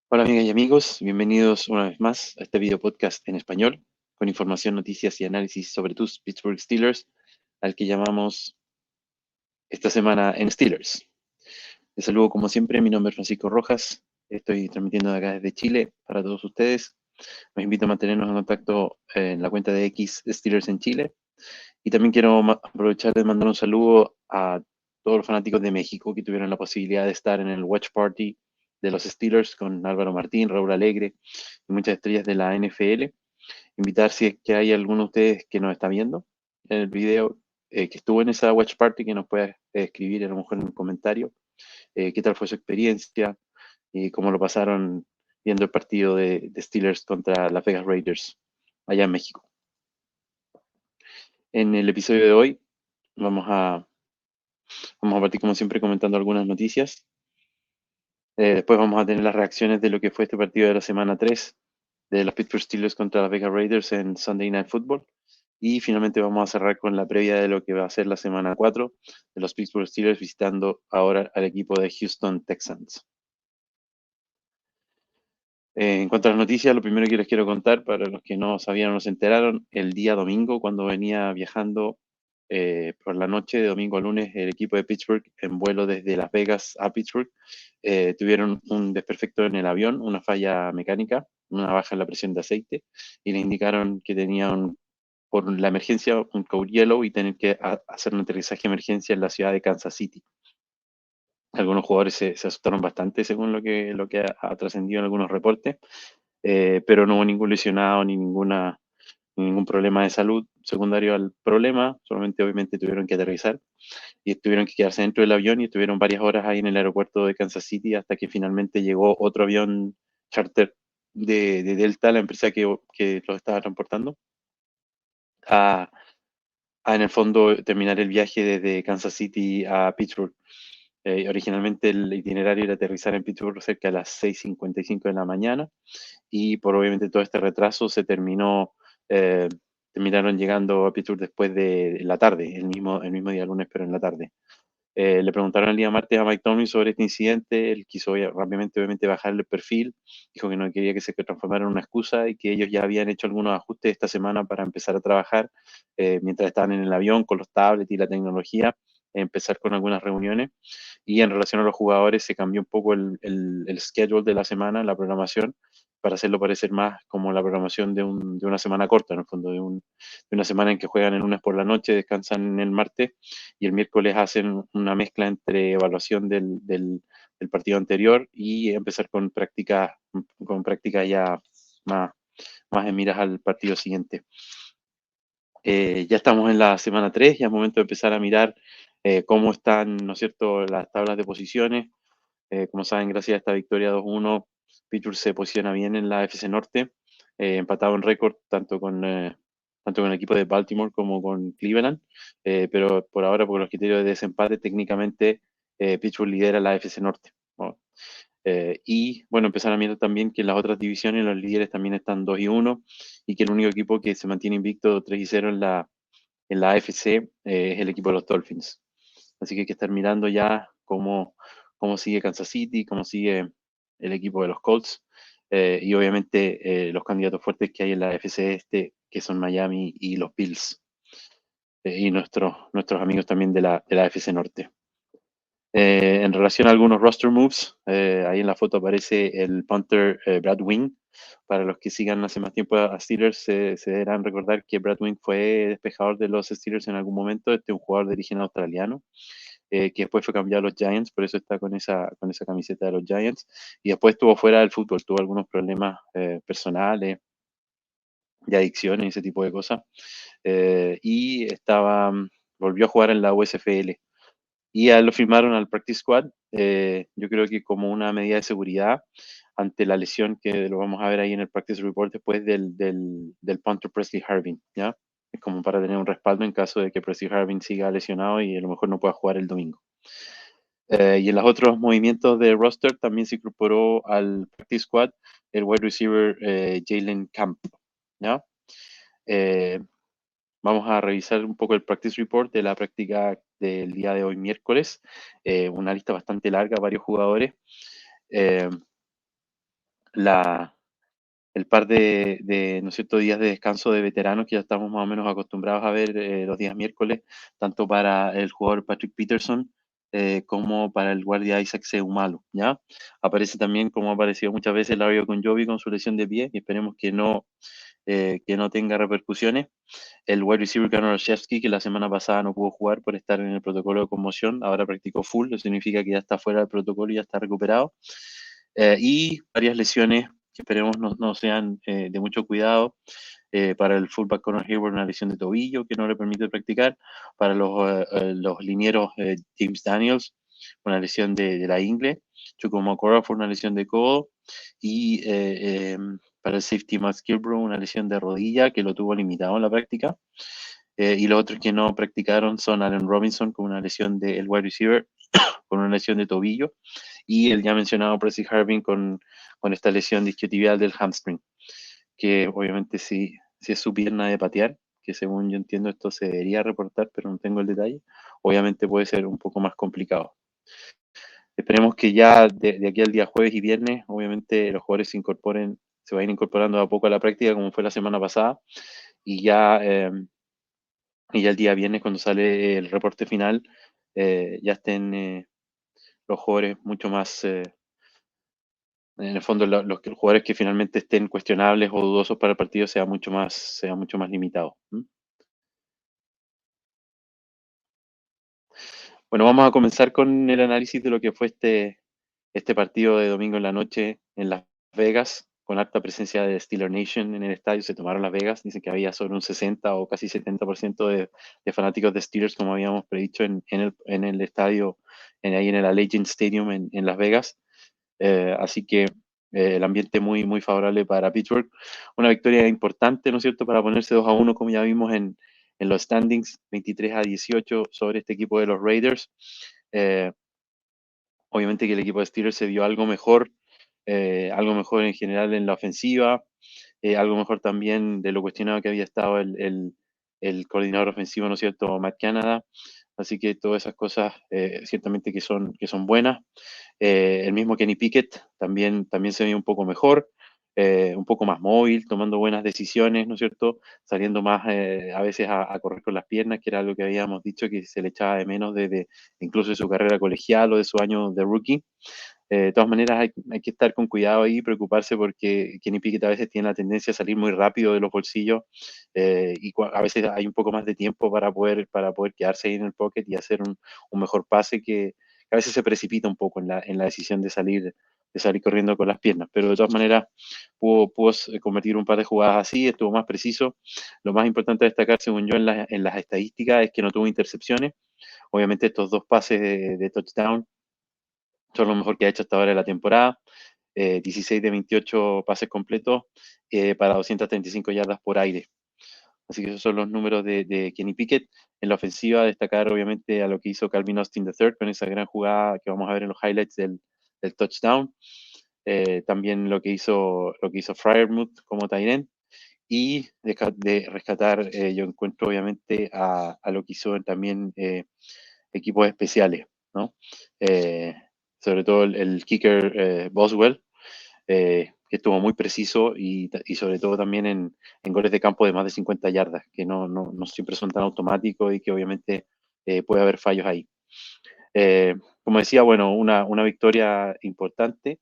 Hola amigas y amigos, bienvenidos una vez más a este video podcast en español con información, noticias y análisis sobre tus Pittsburgh Steelers, al que llamamos esta semana en Steelers. Les saludo como siempre, mi nombre es Francisco Rojas, estoy transmitiendo de acá desde Chile para todos ustedes. Los invito a mantenernos en contacto en la cuenta de X Steelers en Chile y también quiero aprovechar de mandar un saludo a todos los fanáticos de México que tuvieron la posibilidad de estar en el Watch Party de los Steelers con Álvaro Martín, Raúl Alegre y muchas estrellas de la NFL. Invitar si es que hay alguno de ustedes que nos está viendo en el video que estuvo en esa Watch Party, que nos pueda escribir a lo mejor en un comentario qué tal fue su experiencia y cómo lo pasaron viendo el partido de Steelers contra las Vegas Raiders allá en México. En el episodio de hoy vamos a, vamos a partir como siempre comentando algunas noticias. Después vamos a tener las reacciones de lo que fue este partido de la semana 3 de los Pittsburgh Steelers contra las Vegas Raiders en Sunday Night Football. Y finalmente vamos a cerrar con la previa de lo que va a ser la semana 4 de los Pittsburgh Steelers visitando ahora al equipo de Houston Texans. En cuanto a las noticias, lo primero que les quiero contar, para los que no sabían o no se enteraron, el día domingo, cuando venía viajando por la noche de domingo a lunes, el equipo de Pittsburgh en vuelo desde Las Vegas a Pittsburgh, tuvieron un desperfecto en el avión, una falla mecánica, una baja en la presión de aceite, y le indicaron que tenían, por la emergencia, un code yellow y tener que hacer un aterrizaje de emergencia en la ciudad de Kansas City. Algunos jugadores se asustaron bastante según lo que ha trascendido en algunos reportes, pero no hubo ningún lesionado ni ningún problema de salud secundario al problema, solamente obviamente tuvieron que aterrizar y tuvieron que quedarse dentro del avión y estuvieron varias horas ahí en el aeropuerto de Kansas City hasta que finalmente llegó otro avión charter de Delta, la empresa que los estaba transportando, a, en el fondo terminar el viaje desde Kansas City a Pittsburgh. Originalmente el itinerario era aterrizar en Pittsburgh cerca de las 6:55 de la mañana y por obviamente todo este retraso eh, terminaron llegando a Pittsburgh después de la tarde, el mismo día lunes, pero en la tarde. Le preguntaron el día martes a Mike Tomlin sobre este incidente, él quiso rápidamente obviamente bajarle el perfil, dijo que no quería que se transformara en una excusa y que ellos ya habían hecho algunos ajustes esta semana para empezar a trabajar mientras estaban en el avión con los tablets y la tecnología, empezar con algunas reuniones y en relación a los jugadores se cambió un poco el schedule de la semana, la programación, para hacerlo parecer más como la programación de una semana corta, en el fondo, de una semana en que juegan el lunes por la noche, descansan el martes y el miércoles hacen una mezcla entre evaluación del partido anterior y empezar con práctica ya más, más en miras al partido siguiente. Ya estamos en la semana 3, ya es momento de empezar a mirar cómo están, ¿no es cierto?, las tablas de posiciones. Como saben, gracias a esta victoria 2-1, Pittsburgh se posiciona bien en la FC Norte, empatado en récord tanto con el equipo de Baltimore como con Cleveland, pero por ahora, por los criterios de desempate, técnicamente Pittsburgh lidera la FC Norte, ¿no? Y bueno, empezar a mirar también que en las otras divisiones los líderes también están 2-1 y que el único equipo que se mantiene invicto 3-0 en la AFC es el equipo de los Dolphins. Así que hay que estar mirando ya cómo sigue Kansas City, cómo sigue el equipo de los Colts y obviamente los candidatos fuertes que hay en la AFC este, que son Miami y los Bills y nuestros amigos también de la AFC Norte. En relación a algunos roster moves, ahí en la foto aparece el punter Brad Wing. Para los que sigan hace más tiempo a Steelers, se deberán recordar que Brad Wing fue despejador de los Steelers en algún momento. Este es un jugador de origen australiano, que después fue cambiado a los Giants, por eso está con esa camiseta de los Giants. Y después estuvo fuera del fútbol, tuvo algunos problemas personales, de adicciones y ese tipo de cosas. Y volvió a jugar en la USFL y a él lo firmaron al Practice Squad, yo creo que como una medida de seguridad ante la lesión que lo vamos a ver ahí en el Practice Report después del punter Presley Harvin, ¿ya? Es como para tener un respaldo en caso de que Presley Harvin siga lesionado y a lo mejor no pueda jugar el domingo. Y en los otros movimientos de roster también se incorporó al Practice Squad el wide receiver Jalen Camp, ¿ya? Eh, Vamos a revisar un poco el practice report de la práctica del día de hoy, miércoles. Una lista bastante larga, varios jugadores. Eh, la, el par de, ¿no es cierto?, días de descanso de veteranos que ya estamos más o menos acostumbrados a ver los días miércoles, tanto para el jugador Patrick Peterson como para el guardia Isaac Seumalo, ¿ya? Aparece también, como ha aparecido muchas veces, Larry Ogunjobi con su lesión de pie, y esperemos que no tenga repercusiones. El wide receiver Conor Olszewski, que la semana pasada no pudo jugar por estar en el protocolo de conmoción, ahora practicó full, eso significa que ya está fuera del protocolo y ya está recuperado. Y varias lesiones que esperemos no sean de mucho cuidado. Para el fullback Conor Hayward, una lesión de tobillo que no le permite practicar. Para los linieros James Daniels, una lesión de la ingle. Chukwuma Mokora fue una lesión de codo. Y para el safety Matt Skillbrough, una lesión de rodilla que lo tuvo limitado en la práctica. Y los otros que no practicaron son Allen Robinson con una lesión del wide receiver, con una lesión de tobillo, y el ya mencionado Presley Harvin con esta lesión discotibial del hamstring, que obviamente si es su pierna de patear, que según yo entiendo esto se debería reportar, pero no tengo el detalle, obviamente puede ser un poco más complicado. Esperemos que ya de aquí al día jueves y viernes, obviamente los jugadores se vayan incorporando a poco a la práctica, como fue la semana pasada, y ya el día viernes, cuando sale el reporte final, ya estén los jugadores mucho más, en el fondo, los jugadores que finalmente estén cuestionables o dudosos para el partido sea mucho más limitado. ¿Mm? Bueno, vamos a comenzar con el análisis de lo que fue este partido de domingo en la noche en Las Vegas, con alta presencia de Steeler Nation en el estadio. Se tomaron Las Vegas, dicen que había sobre un 60 o casi 70% de fanáticos de Steelers, como habíamos predicho en el estadio, ahí en el Allegiant Stadium en Las Vegas. Así que el ambiente muy favorable para Pittsburgh. Una victoria importante, ¿no es cierto?, para ponerse 2-1, como ya vimos en los standings, 23-18 sobre este equipo de los Raiders. Eh, Obviamente que el equipo de Steelers se vio algo mejor en general en la ofensiva, algo mejor también de lo cuestionado que había estado el coordinador ofensivo, ¿no es cierto?, Matt Canada. Así que todas esas cosas ciertamente que son buenas. El mismo Kenny Pickett también se ve un poco mejor, un poco más móvil, tomando buenas decisiones, ¿no es cierto? Saliendo más a veces a correr con las piernas, que era algo que habíamos dicho que se le echaba de menos desde incluso de su carrera colegial o de su año de rookie. De todas maneras, hay que estar con cuidado ahí, preocuparse porque Kenny Pickett a veces tiene la tendencia a salir muy rápido de los bolsillos y a veces hay un poco más de tiempo para poder quedarse ahí en el pocket y hacer un mejor pase que a veces se precipita un poco en la decisión de salir corriendo con las piernas. Pero de todas maneras, pudo convertir un par de jugadas así, estuvo más preciso. Lo más importante a destacar, según yo, en las estadísticas es que no tuvo intercepciones. Obviamente, estos dos pases de touchdown son lo mejor que ha hecho hasta ahora en la temporada. 16 de 28 pases completos para 235 yardas por aire. Así que esos son los números de Kenny Pickett. En la ofensiva, destacar obviamente a lo que hizo Calvin Austin III con esa gran jugada que vamos a ver en los highlights del touchdown. También lo que hizo Freiermuth como tight end. Y de rescatar, yo encuentro obviamente a lo que hizo también equipos especiales, ¿no? Eh, Sobre todo el kicker Boswell, que estuvo muy preciso y sobre todo también en goles de campo de más de 50 yardas, que no siempre son tan automáticos y que obviamente puede haber fallos ahí. Como decía, bueno, una victoria importante.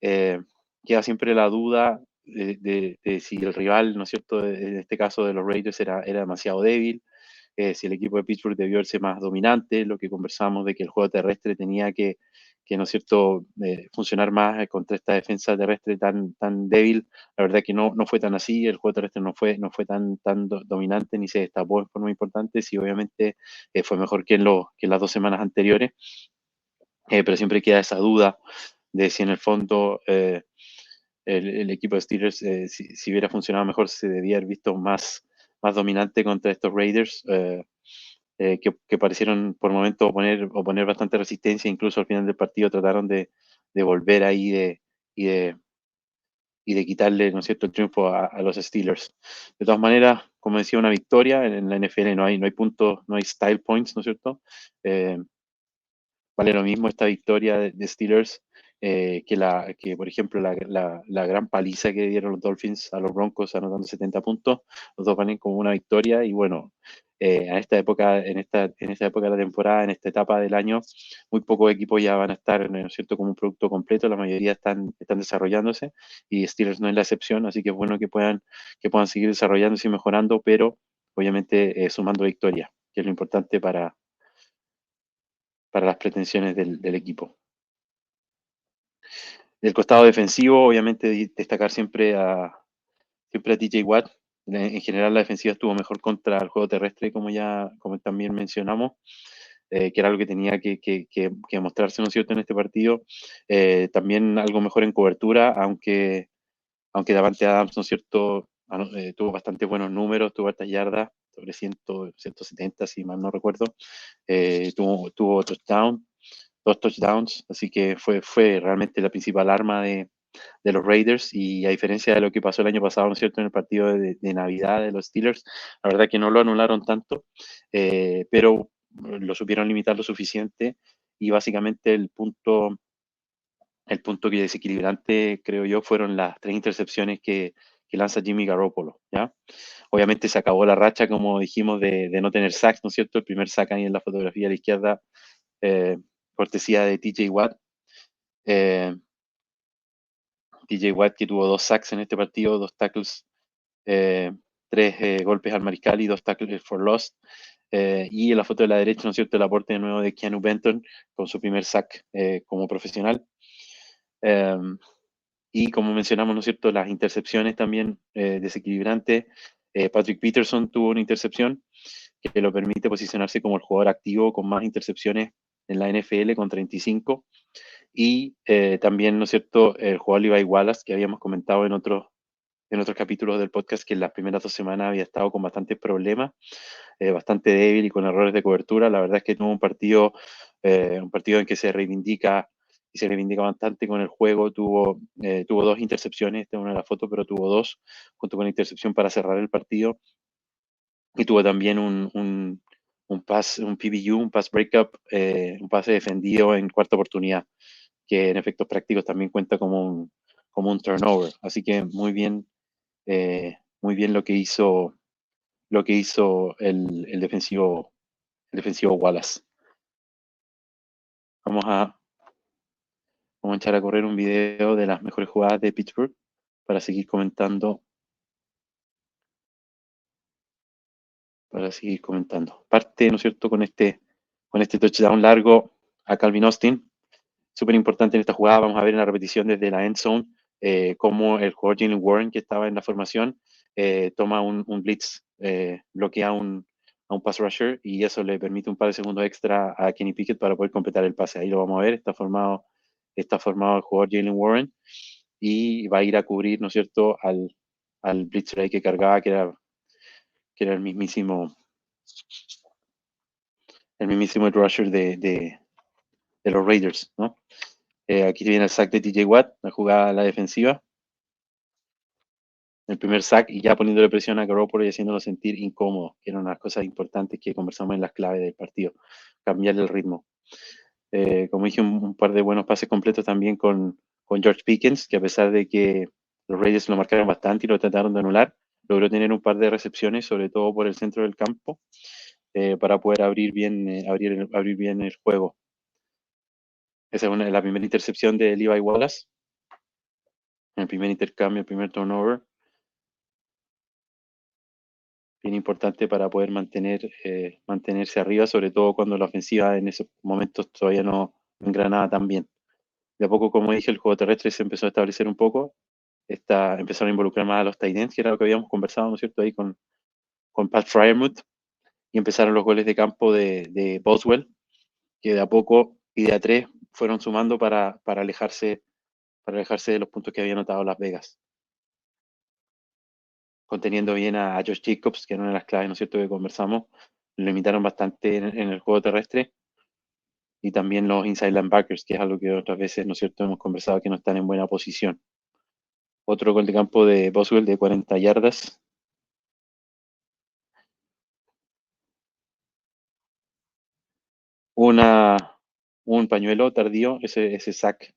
Eh, Queda siempre la duda de si el rival, ¿no es cierto?, en este caso de los Raiders era demasiado débil, si el equipo de Pittsburgh debió verse más dominante, lo que conversamos de que el juego terrestre tenía que ¿no es cierto?, funcionar más contra esta defensa terrestre tan débil. La verdad que no fue tan así, el juego terrestre no fue tan dominante ni se destapó de forma importante, sí, obviamente fue mejor que en las 2 semanas anteriores, pero siempre queda esa duda de si en el fondo el equipo de Steelers, si hubiera funcionado mejor, se debía haber visto más dominante contra estos Raiders, que parecieron por momentos oponer bastante resistencia. Incluso al final del partido trataron de volver ahí y de quitarle, ¿no es cierto?, el triunfo a los Steelers. De todas maneras, como decía, una victoria. En la NFL no hay puntos, no hay style points, ¿no es cierto? Vale lo mismo esta victoria de Steelers que por ejemplo, la gran paliza que dieron los Dolphins a los Broncos anotando 70 puntos, los dos valen como una victoria y bueno, a esta época, en esta época de la temporada, en esta etapa del año, muy pocos equipos ya van a estar, ¿no es cierto?, como un producto completo, la mayoría están desarrollándose y Steelers no es la excepción, así que es bueno que puedan seguir desarrollándose y mejorando, pero obviamente sumando victorias, que es lo importante para las pretensiones del equipo. Del costado defensivo, obviamente destacar siempre a TJ Watt. En general, la defensiva estuvo mejor contra el juego terrestre, como también mencionamos, que era algo que tenía que mostrarse, ¿no es cierto?, en este partido. También algo mejor en cobertura, aunque Davante Adams, ¿no es cierto?, tuvo bastante buenos números, tuvo altas yardas, sobre 170, si mal no recuerdo. Tuvo touchdown, 2 touchdowns, así que fue realmente la principal arma de los Raiders y a diferencia de lo que pasó el año pasado, ¿no es cierto?, en el partido de Navidad de los Steelers, la verdad que no lo anularon tanto, pero lo supieron limitar lo suficiente y básicamente el punto que desequilibrante, creo yo, fueron las 3 intercepciones que lanza Jimmy Garoppolo, ¿ya? Obviamente se acabó la racha, como dijimos, de no tener sacks, ¿no es cierto? El primer sack ahí en la fotografía a la izquierda, eh, cortesía de TJ Watt. Eh, TJ Watt que tuvo 2 sacks en este partido, 2 tackles, eh, 3 golpes al mariscal y 2 tackles for loss. Y en la foto de la derecha, ¿no es cierto?, el aporte de nuevo de Keanu Benton con su primer sack como profesional. Y como mencionamos, ¿no es cierto?, las intercepciones también desequilibrantes. Patrick Peterson tuvo una intercepción que lo permite posicionarse como el jugador activo con más intercepciones en la NFL con 35. Y también, ¿no es cierto?, el jugador Levi Wallace, que habíamos comentado en otros capítulos del podcast, que en las primeras 2 semanas había estado con bastantes problemas, bastante débil y con errores de cobertura. La verdad es que tuvo un partido en que se reivindica y se reivindica bastante con el juego. Tuvo 2 intercepciones, esta es una de las fotos, pero tuvo dos, junto con la intercepción para cerrar el partido. Y tuvo también un PBU, un pass breakup, un pase defendido en cuarta oportunidad, que en efectos prácticos también cuenta como un turnover. Así que muy bien lo que hizo el defensivo Wallace. Vamos a, vamos a echar a correr un video de las mejores jugadas de Pittsburgh para seguir comentando. Parte, ¿no es cierto?, con este touchdown largo a Calvin Austin. Súper importante en esta jugada. Vamos a ver en la repetición desde la end zone cómo el jugador Jalen Warren, que estaba en la formación, toma un blitz, bloquea a un pass rusher y eso le permite un par de segundos extra a Kenny Pickett para poder completar el pase. Ahí lo vamos a ver. Está formado el jugador Jalen Warren y va a ir a cubrir, ¿no es cierto?, al blitzer ahí que cargaba, que era el mismísimo rusher de los Raiders, ¿no? Aquí viene el sack de TJ Watt, la jugada a la defensiva. El primer sack y ya poniéndole presión a Garoppolo y haciéndolo sentir incómodo, que era una de las cosas importantes que conversamos en las claves del partido, cambiarle el ritmo. Como dije, un par de buenos pases completos también con George Pickens, que a pesar de que los Raiders lo marcaron bastante y lo trataron de anular, logró tener un par de recepciones, sobre todo por el centro del campo, para poder abrir bien el juego. Esa es la primera intercepción de Levi Wallace, el primer intercambio, el primer turnover, bien importante para poder mantenerse arriba, sobre todo cuando la ofensiva en esos momentos todavía no engranaba tan bien. De a poco, como dije, el juego terrestre se empezó a establecer un poco, empezaron a involucrar más a los tight ends, que era lo que habíamos conversado, ¿no es cierto?, ahí con Pat Freiermuth, y empezaron los goles de campo de Boswell, que de a poco y de a tres fueron sumando para alejarse de los puntos que había anotado Las Vegas, conteniendo bien a Josh Jacobs, que era una de las claves, ¿no es cierto?, que conversamos. Lo limitaron bastante en el juego terrestre y también los inside linebackers, que es algo que otras veces, ¿no es cierto?, hemos conversado que no están en buena posición. Otro gol de campo de Boswell de 40 yardas. Un pañuelo tardío, ese sack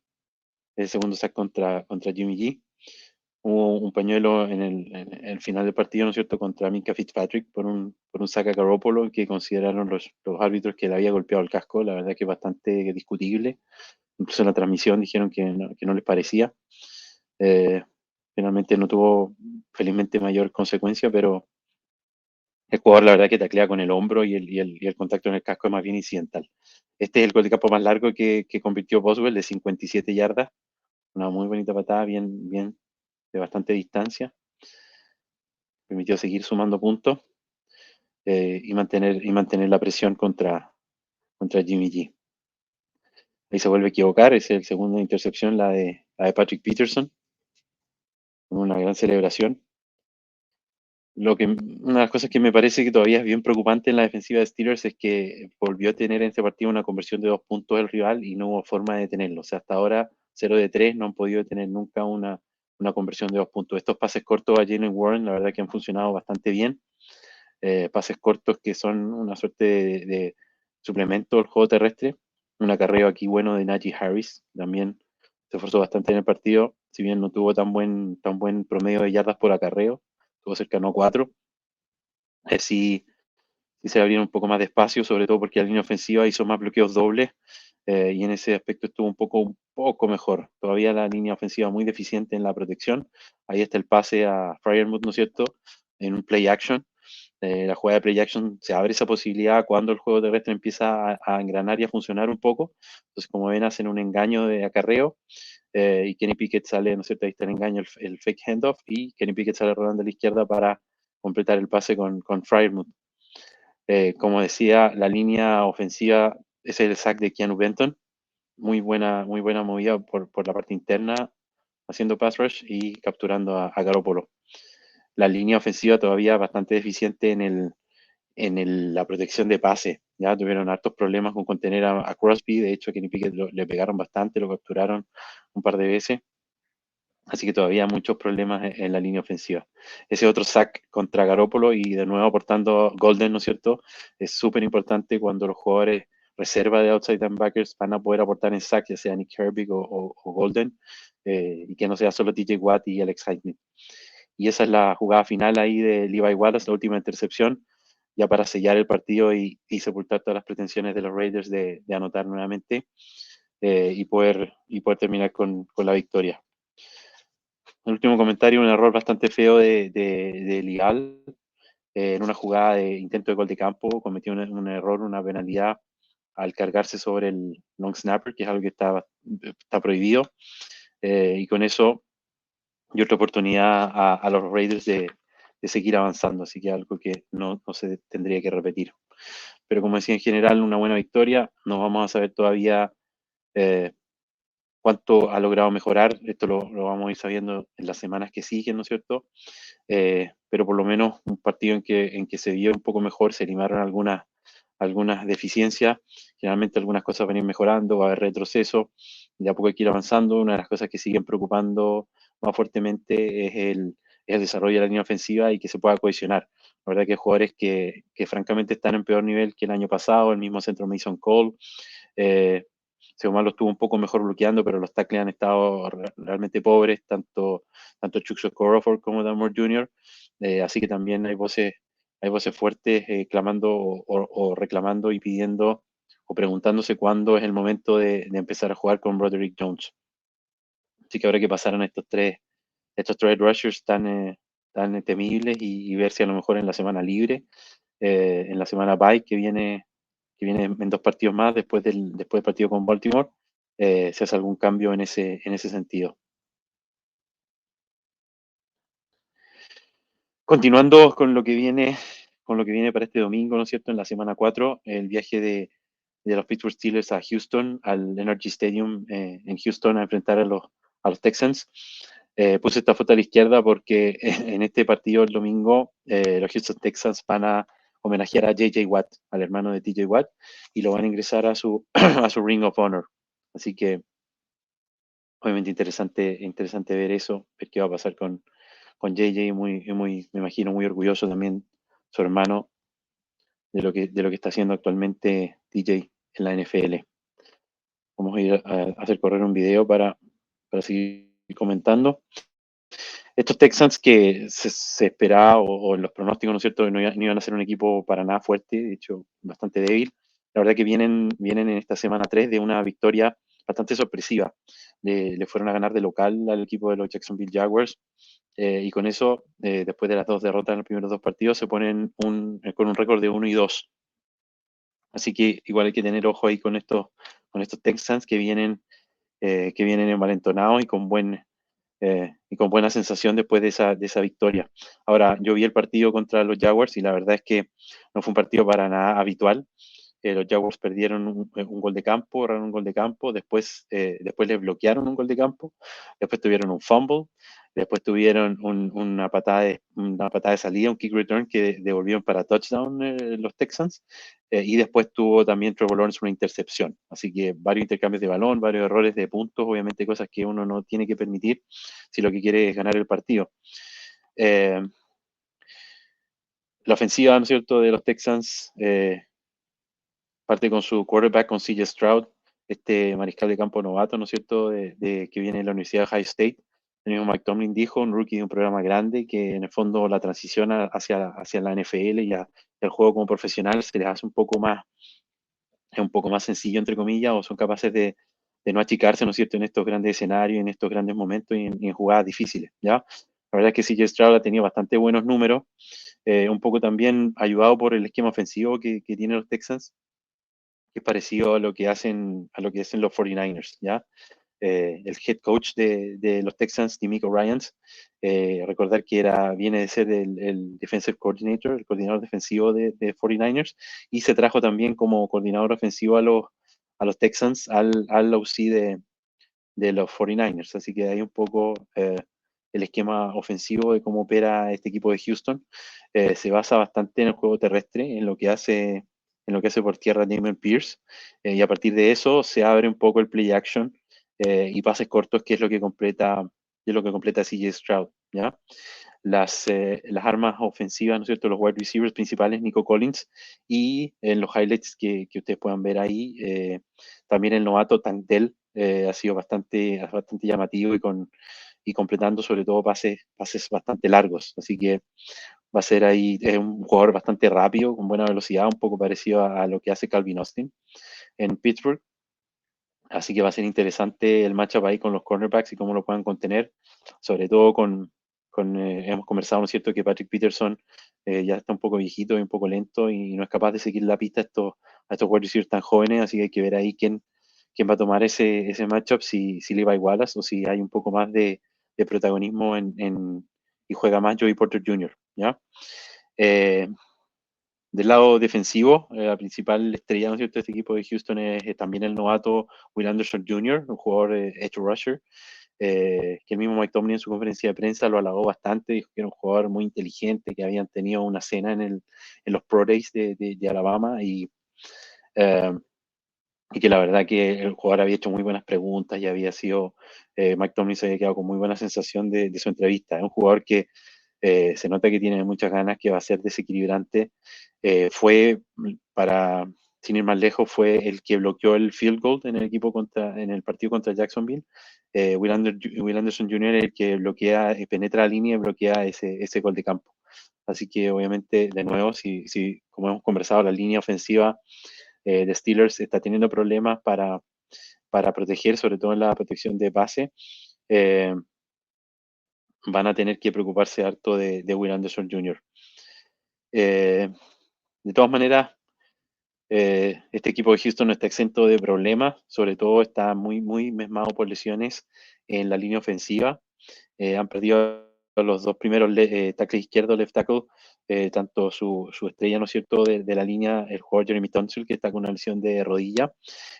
el segundo sack contra Jimmy G. Hubo un pañuelo en el final del partido, ¿no es cierto?, contra Minka Fitzpatrick por un sack a Garoppolo que consideraron los árbitros que le había golpeado el casco. La verdad que es bastante discutible. Incluso en la transmisión dijeron que no les parecía. Eh, Finalmente no tuvo, felizmente, mayor consecuencia, pero el jugador la verdad que taclea con el hombro y el contacto en el casco es más bien incidental. Este es el gol de campo más largo que convirtió Boswell, de 57 yardas. Una muy bonita patada, bien, bien, de bastante distancia. Permitió seguir sumando puntos y mantener la presión contra Jimmy G. Ahí se vuelve a equivocar, es el segunda intercepción, la de Patrick Peterson, con una gran celebración. Una de las cosas que me parece que todavía es bien preocupante en la defensiva de Steelers es que volvió a tener en este partido una conversión de 2 puntos del rival y no hubo forma de detenerlo. O sea, hasta ahora 0 de 3 no han podido detener nunca una conversión de 2 puntos. Estos pases cortos a Jalen Warren, la verdad que han funcionado bastante bien. Pases cortos que son una suerte de suplemento al juego terrestre. Un acarreo aquí bueno de Najee Harris, también se esforzó bastante en el partido, si bien no tuvo tan buen promedio de yardas por acarreo, tuvo cercano a 4. Sí, sí se le abrieron un poco más de espacio, sobre todo porque la línea ofensiva hizo más bloqueos dobles, y en ese aspecto estuvo un poco mejor. Todavía la línea ofensiva muy deficiente en la protección. Ahí está el pase a Freiermuth, ¿no es cierto?, en un play action. La jugada de play action se abre esa posibilidad cuando el juego terrestre empieza a engranar y a funcionar un poco. Entonces, como ven, hacen un engaño de acarreo, y Kenny Pickett sale, ¿no es cierto? Ahí está el engaño, el fake handoff, y Kenny Pickett sale rodando a la izquierda para completar el pase con Freiermuth. Como decía, la línea ofensiva es el sack de Keanu Benton. Muy buena movida por la parte interna, haciendo pass rush y capturando a Garoppolo. La línea ofensiva todavía bastante deficiente la protección de pase. Ya tuvieron hartos problemas con contener a Crosby. De hecho, a Kenny Pickett le pegaron bastante, lo capturaron un par de veces. Así que todavía muchos problemas en la línea ofensiva. Ese otro sack contra Garoppolo y de nuevo aportando Golden, ¿no es cierto? Es súper importante cuando los jugadores reserva de outside linebackers van a poder aportar en sack, ya sea Nick Herbig o Golden, y que no sea solo TJ Watt y Alex Highsmith. Y esa es la jugada final ahí de Levi Wallace, la última intercepción, ya para sellar el partido y sepultar todas las pretensiones de los Raiders de anotar nuevamente, y poder terminar con la victoria. El último comentario, un error bastante feo de Leal, en una jugada de intento de gol de campo, cometió un error, una penalidad al cargarse sobre el long snapper, que es algo que está prohibido, y con eso dio otra oportunidad a los Raiders de seguir avanzando, así que algo que no se tendría que repetir. Pero como decía, en general, una buena victoria. No vamos a saber todavía eh, cuánto ha logrado mejorar. Esto lo vamos a ir sabiendo en las semanas que siguen, ¿no es cierto? Pero por lo menos un partido en que se vio un poco mejor, se limaron algunas deficiencias. Generalmente algunas cosas van a ir mejorando, va a haber retroceso, de a poco hay que ir avanzando. Una de las cosas que siguen preocupando más fuertemente es el desarrollo de la línea ofensiva y que se pueda cohesionar. La verdad que hay jugadores que francamente están en peor nivel que el año pasado, el mismo centro Mason Cole. Eh, Seumalo estuvo un poco mejor bloqueando, pero los tackles han estado realmente pobres, tanto Chuck Crawford como Damore Jr. Así que también hay voces fuertes, clamando o reclamando y pidiendo o preguntándose cuándo es el momento de empezar a jugar con Broderick Jones. Así que habrá que pasar a estos tres rushers tan temibles y ver si a lo mejor en la semana libre, en la semana bye que viene en 2 partidos más después del partido con Baltimore, se hace algún cambio en ese sentido. Continuando con lo que viene para este domingo, ¿no es cierto? En la semana 4, el viaje de los Pittsburgh Steelers a Houston, al Energy Stadium, en Houston, a enfrentar a los Texans. Puse esta foto a la izquierda porque en este partido el domingo, los Houston Texans van a homenajear a J.J. Watt, al hermano de T.J. Watt, y lo van a ingresar a su, a su Ring of Honor. Así que obviamente interesante ver eso, ver qué va a pasar con JJ. Me imagino muy orgulloso también su hermano de lo que está haciendo actualmente TJ en la NFL. Vamos a ir a hacer correr un video para seguir comentando. Estos Texans que se esperaba, o en los pronósticos, ¿no es cierto?, no iban a ser un equipo para nada fuerte, de hecho, bastante débil. La verdad que vienen en esta semana 3 de una victoria bastante sorpresiva. Le fueron a ganar de local al equipo de los Jacksonville Jaguars, y con eso, después de las 2 derrotas en los primeros 2 partidos, se ponen con un récord de 1-2. Así que igual hay que tener ojo ahí con estos Texans que vienen envalentonados y con buena sensación después de esa victoria. Ahora, yo vi el partido contra los Jaguars y la verdad es que no fue un partido para nada habitual. Los Jaguars perdieron un gol de campo, erraron un gol de campo, después les bloquearon un gol de campo, después tuvieron un fumble, después tuvieron una patada de salida, un kick return que devolvieron para touchdown los Texans, y después tuvo también Trevor Lawrence una intercepción. Así que varios intercambios de balón, varios errores de puntos, obviamente cosas que uno no tiene que permitir si lo que quiere es ganar el partido. La ofensiva, ¿no es cierto?, de los Texans parte con su quarterback, con CJ Stroud, este mariscal de campo novato, ¿no es cierto?, que viene de la Universidad de Ohio State. El mismo Mike Tomlin dijo, un rookie de un programa grande, que en el fondo la transición hacia la NFL y al juego como profesional se les hace un poco más sencillo, entre comillas, o son capaces de no achicarse, ¿no es cierto?, en estos grandes escenarios, en estos grandes momentos y en jugadas difíciles, ¿ya? La verdad es que CJ Stroud ha tenido bastante buenos números, un poco también ayudado por el esquema ofensivo que tienen los Texans, que es parecido a lo que hacen los 49ers, ¿ya? El head coach de los Texans, DeMeco Ryans, recordar que viene de ser el defensive coordinator, el coordinador defensivo de 49ers, y se trajo también como coordinador ofensivo a los Texans al OC de los 49ers. Así que hay un poco el esquema ofensivo de cómo opera este equipo de Houston. Se basa bastante en el juego terrestre, en lo que hace por tierra Damon Pierce, y a partir de eso se abre un poco el play action y pases cortos, que es lo que completa CJ Stroud, ¿ya? Las armas ofensivas, ¿no es cierto?, los wide receivers principales, Nico Collins, y en los highlights que ustedes puedan ver ahí, también el novato Tantel ha sido bastante llamativo y completando sobre todo pases bastante largos. Así que va a ser ahí, es un jugador bastante rápido, con buena velocidad, un poco parecido a lo que hace Calvin Austin en Pittsburgh. Así que va a ser interesante el matchup ahí con los cornerbacks y cómo lo puedan contener, sobre todo hemos conversado, ¿no es cierto?, que Patrick Peterson ya está un poco viejito y un poco lento y no es capaz de seguir la pista a estos wide receivers tan jóvenes, así que hay que ver ahí quién va a tomar ese matchup, si Levi Wallace o si hay un poco más de protagonismo y juega más Joey Porter Jr., ¿ya? Del lado defensivo, la principal estrella, ¿no es cierto?, de este equipo de Houston es también el novato Will Anderson Jr., un jugador edge rusher, que el mismo Mike Tomlin en su conferencia de prensa lo halagó bastante, dijo que era un jugador muy inteligente, que habían tenido una cena en los Pro Days de Alabama eh, y que la verdad que el jugador había hecho muy buenas preguntas y Mike Tomlin se había quedado con muy buena sensación de su entrevista. Es un jugador que se nota que tiene muchas ganas, que va a ser desequilibrante. Sin ir más lejos, fue el que bloqueó el field goal en el partido contra Jacksonville. Will Anderson Jr. es el que penetra la línea y bloquea ese gol de campo. Así que obviamente, de nuevo, como hemos conversado, la línea ofensiva de Steelers está teniendo problemas para proteger, sobre todo en la protección de base. Van a tener que preocuparse harto de Will Anderson Jr. De todas maneras, este equipo de Houston no está exento de problemas, sobre todo está muy, muy mesmado por lesiones en la línea ofensiva. Han perdido los dos primeros tackles izquierdos, left tackle, tanto su estrella, ¿no es cierto?, de la línea, el jugador Jeremy Tunsil, que está con una lesión de rodilla,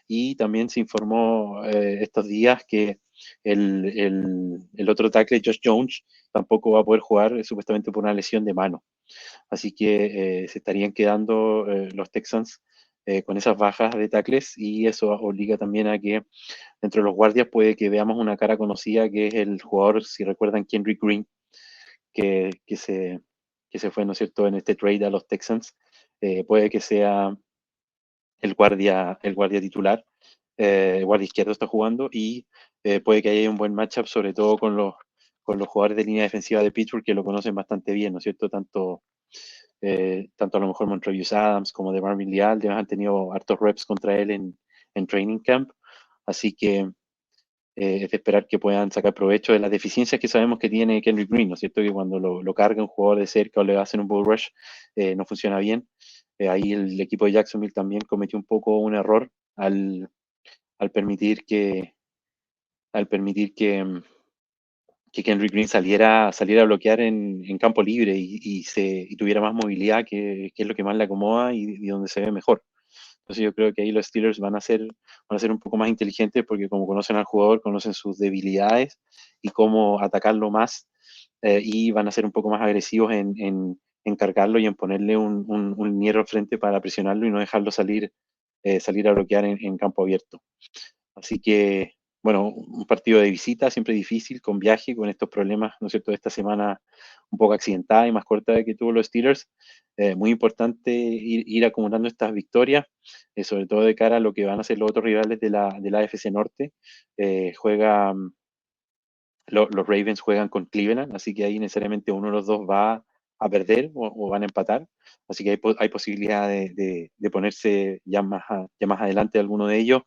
y también se informó estos días que el otro tackle, Josh Jones, tampoco va a poder jugar supuestamente por una lesión de mano. Así que se estarían quedando los Texans con esas bajas de tackles, y eso obliga también a que dentro de los guardias puede que veamos una cara conocida, que es el jugador, si recuerdan, Kendrick Green, que se fue, ¿no es cierto?, en este trade a los Texans. Puede que sea el guardia titular, el guardia izquierdo está jugando, y puede que haya un buen matchup, sobre todo con los jugadores de línea defensiva de Pittsburgh que lo conocen bastante bien, ¿no es cierto? Tanto a lo mejor Montravius Adams como de Marvin Leal, además han tenido hartos reps contra él en training camp, así que es de esperar que puedan sacar provecho de las deficiencias que sabemos que tiene Kendrick Green, ¿no es cierto? Que cuando lo carga un jugador de cerca o le hacen un bull rush, no funciona bien. Ahí el equipo de Jacksonville también cometió un poco un error al permitir que Kendrick Green saliera a bloquear en campo libre y tuviera más movilidad, que es lo que más le acomoda y donde se ve mejor. Entonces yo creo que ahí los Steelers van a ser un poco más inteligentes porque como conocen al jugador, conocen sus debilidades y cómo atacarlo más, y van a ser un poco más agresivos en cargarlo y en ponerle un hierro al frente para presionarlo y no dejarlo salir a bloquear en campo abierto. Así que, bueno, un partido de visita siempre difícil, con viaje, con estos problemas, ¿no es cierto?, de esta semana un poco accidentada y más corta que tuvo los Steelers. Muy importante ir acumulando estas victorias, sobre todo de cara a lo que van a ser los otros rivales de la AFC Norte. Juega los Ravens juegan con Cleveland, así que ahí necesariamente uno de los dos va a perder o van a empatar. Así que hay posibilidad de ponerse ya más adelante alguno de ellos,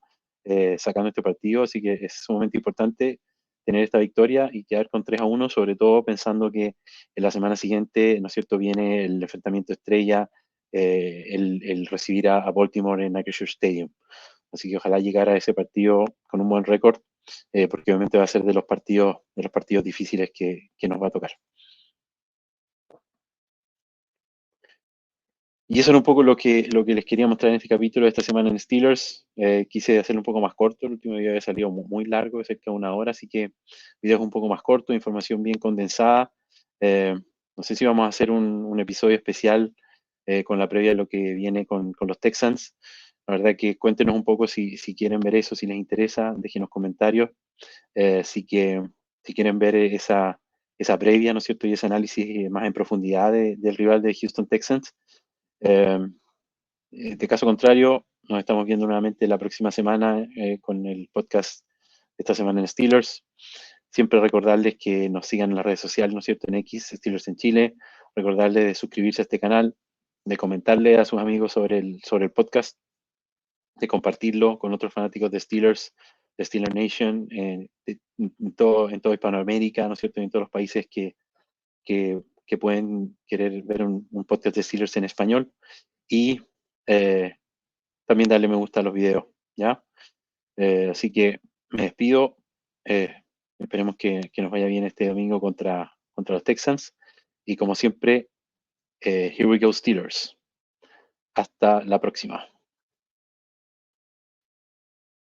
sacando este partido. Así que es sumamente importante tener esta victoria y quedar con 3-1, sobre todo pensando que en la semana siguiente, ¿no es cierto?, viene el enfrentamiento estrella, el recibir a Baltimore en Acrisure Stadium. Así que ojalá llegar a ese partido con un buen récord, porque obviamente va a ser de los partidos difíciles que nos va a tocar. Y eso era un poco lo que les quería mostrar en este capítulo de esta semana en Steelers. Quise hacerlo un poco más corto, el último video había salido muy largo, de cerca de una hora, así que videos un poco más cortos, información bien condensada. Eh, no sé si vamos a hacer un episodio especial con la previa de lo que viene con los Texans. La verdad que cuéntenos un poco si quieren ver eso, si les interesa, déjenos comentarios. Si quieren ver esa previa, ¿no es cierto? Y ese análisis más en profundidad del rival de Houston Texans. Eh, de caso contrario, nos estamos viendo nuevamente la próxima semana con el podcast de esta semana en Steelers. Siempre recordarles que nos sigan en las redes sociales, ¿no es cierto? En X, Steelers en Chile. Recordarles de suscribirse a este canal, de comentarle a sus amigos sobre el podcast, de compartirlo con otros fanáticos de Steelers, de Steeler Nation, en todo Hispanoamérica, ¿no es cierto? En todos los países que pueden querer ver un podcast de Steelers en español. Y eh, también darle me gusta a los videos, ¿ya? Así que me despido. eh, Esperemos que nos vaya bien este domingo contra los Texans. Y como siempre, here we go Steelers. Hasta la próxima.